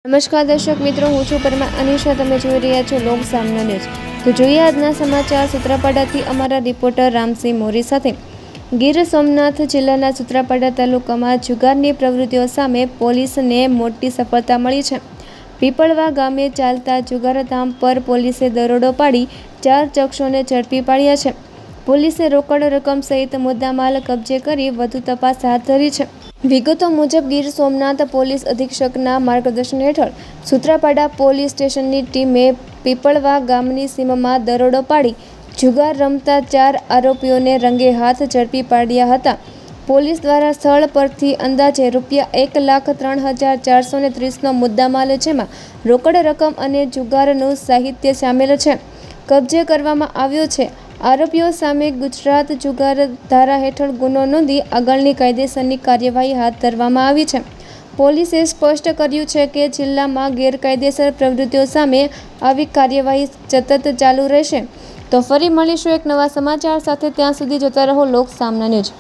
નમસ્કાર દર્શક મિત્રો, હું છું પરમા અનિશા. તમે જોઈ રહ્યા છો લોક સામના ન્યૂઝ. તો જોઈએ આજના સમાચાર સૂત્રાપાડાથી અમારા રિપોર્ટર રામસિંહ મોરી સાથે. ગીર સોમનાથ જિલ્લાના સૂત્રાપાડા તાલુકામાં જુગારની પ્રવૃત્તિઓ સામે પોલીસને મોટી સફળતા મળી છે. પીપળવા ગામે ચાલતા જુગારધામ પર પોલીસે દરોડો પાડી 4 શખ્સોને ઝડપી પાડ્યા છે. પોલીસે રોકડ રકમ સહિત મુદ્દામાલ કબજે કરી વધુ તપાસ હાથ ધરી છે. વિગતો મુજબ ગીર સોમનાથ પોલીસ અધિક્ષકના માર્ગદર્શન હેઠળ સૂત્રાપાડા પોલીસ સ્ટેશનની ટીમે પીપળવા ગામની સીમમાં દરોડો પાડી જુગાર રમતા 4 આરોપીઓને રંગે હાથ ઝડપી પાડ્યા હતા. પોલીસ દ્વારા સ્થળ પરથી અંદાજે ₹1,03,430નો મુદ્દામાલ, જેમાં રોકડ રકમ અને જુગારનું સાહિત્ય સામેલ છે, કબજે કરવામાં આવ્યો છે. આરોપીઓ સામે ગુજરાત જુગાર ધારા હેઠળ ગુનો નોંધી આગળની કાયદેસરની કાર્યવાહી હાથ ધરવામાં આવી છે. પોલીસે સ્પષ્ટ કર્યું છે કે જિલ્લામાં ગેરકાયદેસર પ્રવૃત્તિઓ સામે આવી કાર્યવાહી સતત ચાલુ રહેશે. તો ફરી મળીશું એક નવા સમાચાર સાથે. ત્યાં સુધી જોતા રહો લોક સામના ન્યૂઝ.